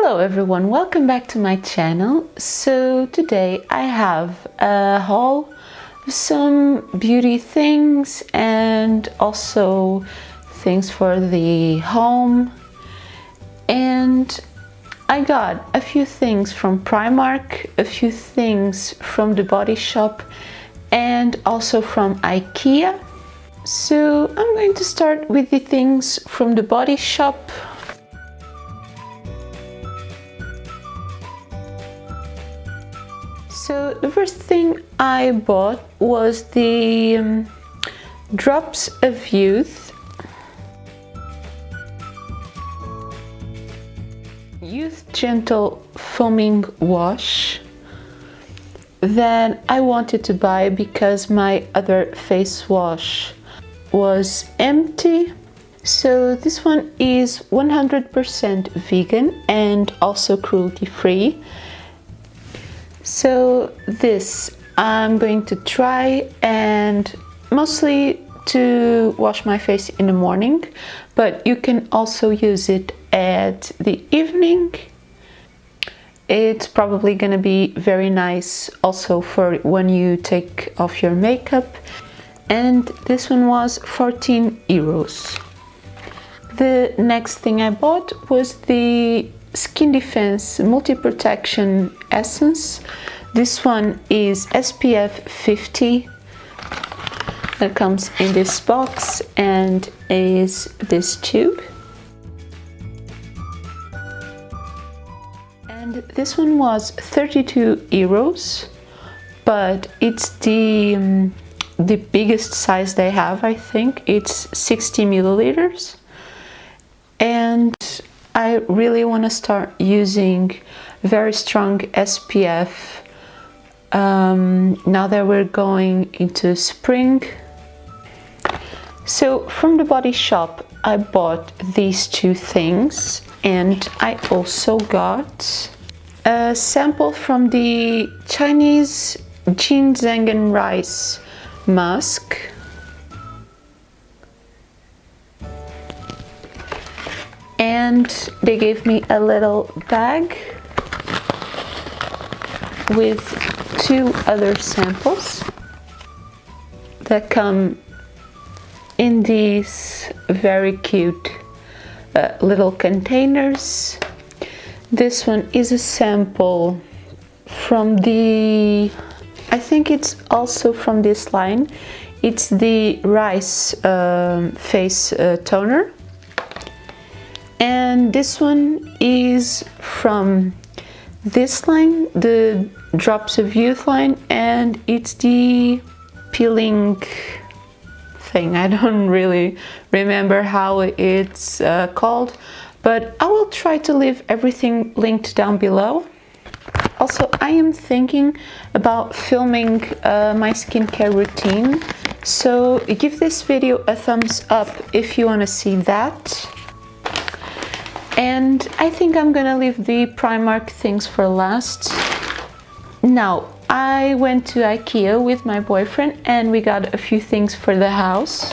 Hello everyone, welcome back to my channel. So today I have a haul of some beauty things and also things for the home, and I got a few things from Primark, a few things from the Body Shop, and also from IKEA. So I'm going to start with the things from the Body Shop. So the first thing I bought was the Drops of Youth Gentle Foaming Wash that I wanted to buy because my other face wash was empty. So this one is 100% vegan and also cruelty free. So this I'm going to try, and mostly to wash my face in the morning, but you can also use it at the evening. It's probably gonna be very nice also for when you take off your makeup. And this one was 14 euros. The next thing I bought was the Skin Defense Multi-Protection Essence. This one is SPF 50. That comes in this box and is this tube. And this one was 32 euros, but it's the biggest size they have, I think. It's 60 milliliters. And I really want to start using very strong SPF now that we're going into spring. So from the Body Shop I bought these two things, and I also got a sample from the Chinese Ginseng and rice mask. And they gave me a little bag with two other samples that come in these very cute little containers. This one is a sample from the, I think it's also from this line. It's the rice face toner. And this one is from this line, the Drops of Youth line, and it's the peeling thing. I don't really remember how it's called, but I will try to leave everything linked down below. Also, I am thinking about filming my skincare routine, so give this video a thumbs up if you want to see that. And I think I'm gonna leave the Primark things for last. Now, I went to IKEA with my boyfriend and we got a few things for the house.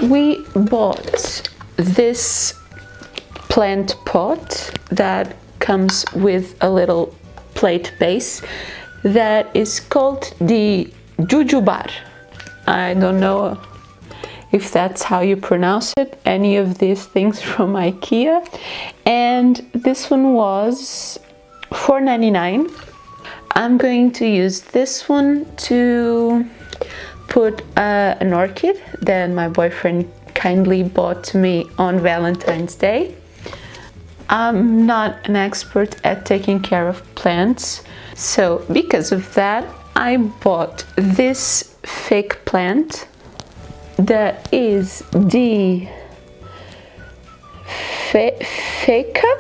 We bought this plant pot that comes with a little plate base that is called the Jujubar. I don't know if that's how you pronounce it, any of these things from IKEA. And this one was $4.99. I'm going to use this one to put an orchid that my boyfriend kindly bought to me on Valentine's Day. I'm not an expert at taking care of plants, so because of that I bought this fake plant that is the Feka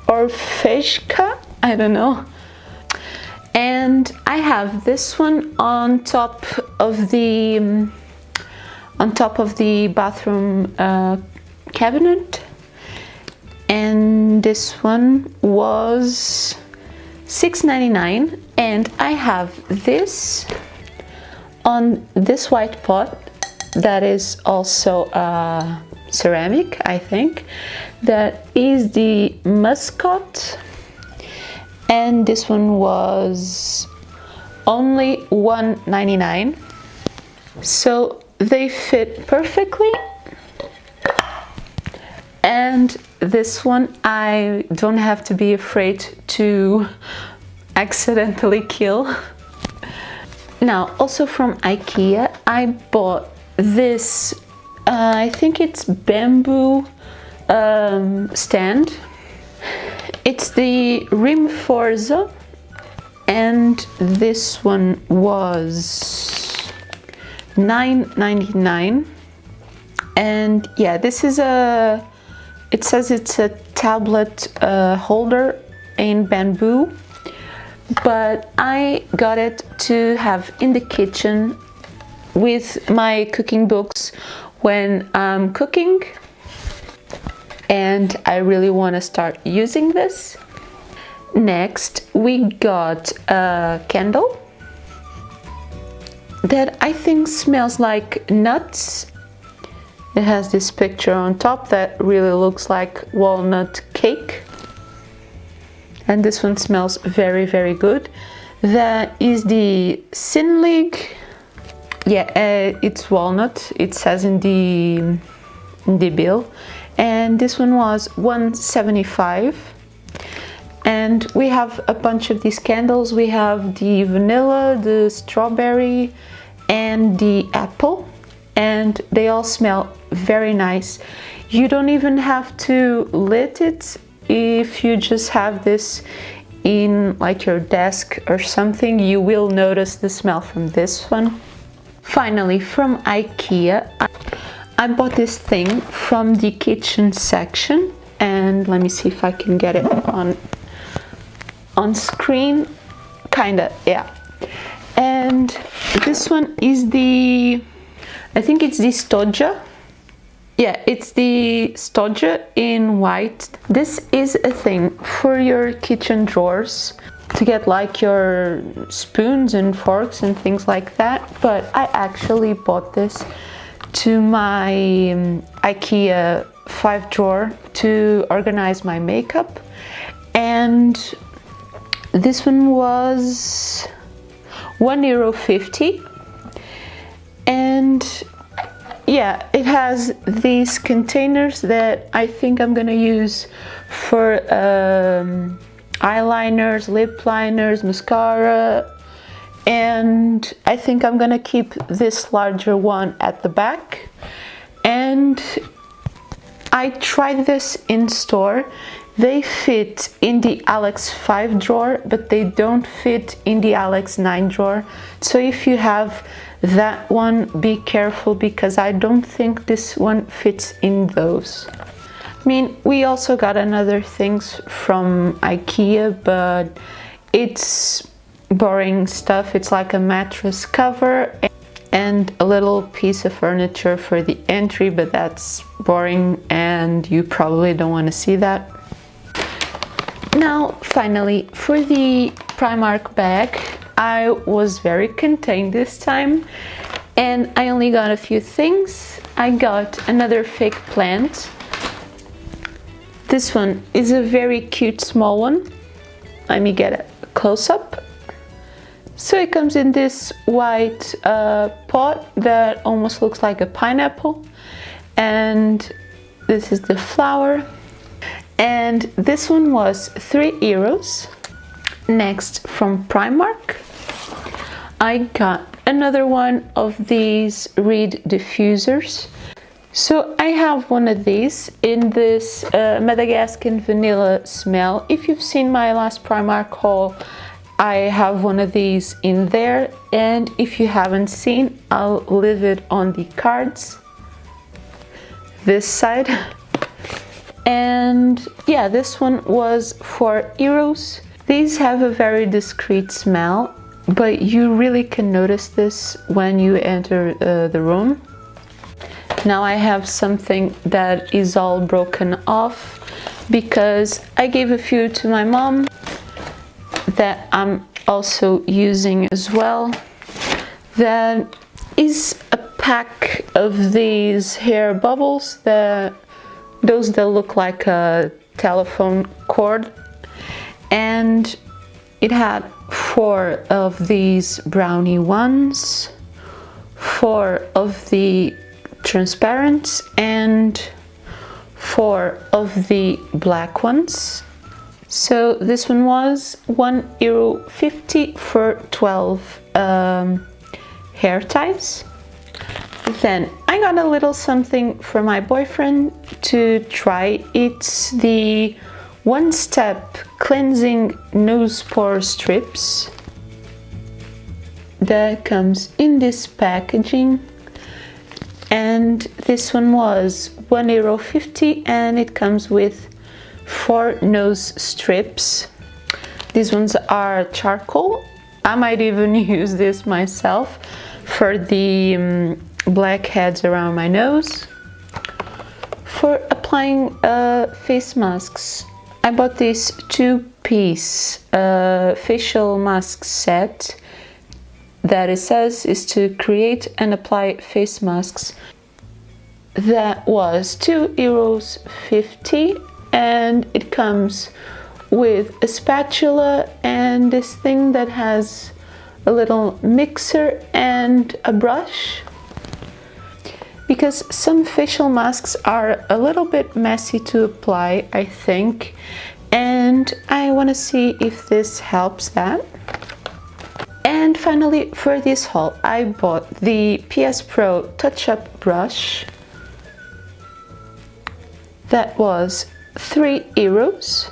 or Feshka, I don't know. And I have this one on top of the bathroom cabinet, and this one was $6.99. And I have this on this white pot that is also ceramic, I think. That is the Muscat, and this one was only $1.99. So they fit perfectly. And this one I don't have to be afraid to accidentally kill. Now, also from IKEA, I bought this, I think it's bamboo stand. It's the Rimforza, and this one was $9.99. And yeah, this is it says it's a tablet holder in bamboo, but I got it to have in the kitchen with my cooking books when I'm cooking, and I really want to start using this. Next, we got a candle that I think smells like nuts. It has this picture on top that really looks like walnut cake. And this one smells very, very good. That is the Sinlig. Yeah, it's walnut. It says in the bill. And this one was $1.75. And we have a bunch of these candles. We have the vanilla, the strawberry, and the apple. And they all smell very nice. You don't even have to lit it. If you just have this in like your desk or something, you will notice the smell from this one. Finally, from IKEA, I bought this thing from the kitchen section, and let me see if I can get it on screen. Kinda, yeah. And this one is the, I think it's the Stoggia. Yeah, it's the Stoggia in white. This is a thing for your kitchen drawers to get like your spoons and forks and things like that. But I actually bought this to my IKEA 5-drawer to organize my makeup. And this one was €1.50. And yeah, it has these containers that I think I'm gonna use for eyeliners, lip liners, mascara, and I think I'm gonna keep this larger one at the back. And I tried this in store. They fit in the Alex 5 drawer, but they don't fit in the Alex 9 drawer. So if you have that one, be careful, because I don't think this one fits in those. I mean, we also got another things from IKEA, but it's boring stuff. It's like a mattress cover and a little piece of furniture for the entry, but that's boring and you probably don't want to see that. Now, finally, for the Primark bag, I was very contained this time, and I only got a few things. I got another fake plant. This one is a very cute small one. Let me get a close-up. So it comes in this white pot that almost looks like a pineapple, and this is the flower. And this one was €3. Next, from Primark, I got another one of these reed diffusers. So I have one of these in this Madagascar vanilla smell. If you've seen my last Primark haul, I have one of these in there, and if you haven't seen, I'll leave it on the cards this side. And yeah, this one was €4. These have a very discreet smell, but you really can notice this when you enter the room. Now I have something that is all broken off because I gave a few to my mom that I'm also using as well. That is a pack of these hair bubbles, those that look like a telephone cord, and it had 4 of these brownie ones, 4 of the transparent, and 4 of the black ones. So this one was €1.50 for 12 hair ties. Then I got a little something for my boyfriend to try. It's the one-step cleansing nose pore strips that comes in this packaging, and this one was €1.50 and it comes with 4 nose strips. These ones are charcoal. I might even use this myself for the blackheads around my nose. For applying face masks, I bought this 2-piece facial mask set that it says is to create and apply face masks. That was €2.50, and it comes with a spatula and this thing that has a little mixer and a brush, because some facial masks are a little bit messy to apply, I think, and I want to see if this helps that. And finally, for this haul, I bought the PS Pro touch-up brush. That was €3,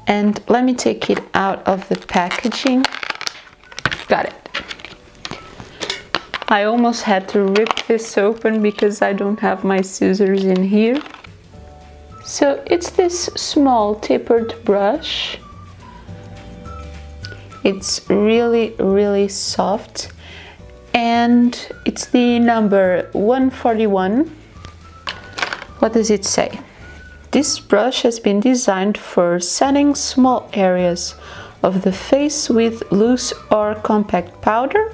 and let me take it out of the packaging. Got it. I almost had to rip this open because I don't have my scissors in here. So it's this small tapered brush. It's really soft, and it's the number 141. What does it say? This brush has been designed for setting small areas of the face with loose or compact powder.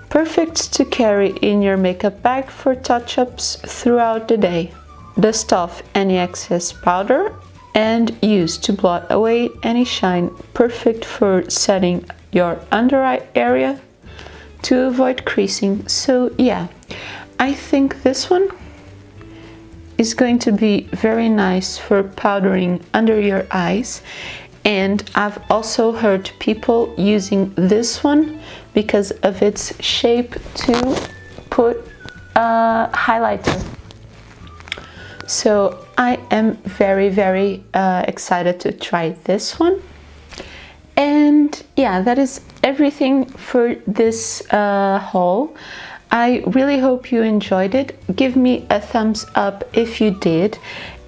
Perfect to carry in your makeup bag for touch-ups throughout the day. Dust off any excess powder and use to blot away any shine. Perfect for setting your under eye area to avoid creasing. So yeah, I think this one is going to be very nice for powdering under your eyes. And I've also heard people using this one because of its shape to put a highlighter. So I am very excited to try this one. And yeah, that is everything for this haul. I really hope you enjoyed it. Give me a thumbs up if you did,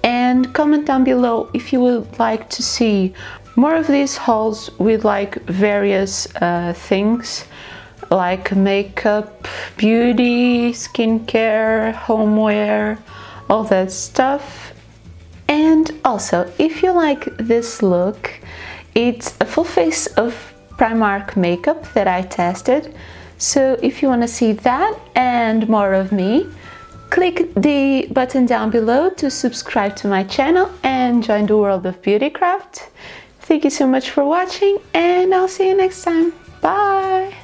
and comment down below if you would like to see more of these hauls with like various things like makeup, beauty, skincare, homeware, all that stuff. And also, if you like this look, it's a full face of Primark makeup that I tested. So if you want to see that and more of me, click the button down below to subscribe to my channel and join the world of BeautyCraft. Thank you so much for watching, and I'll see you next time. Bye!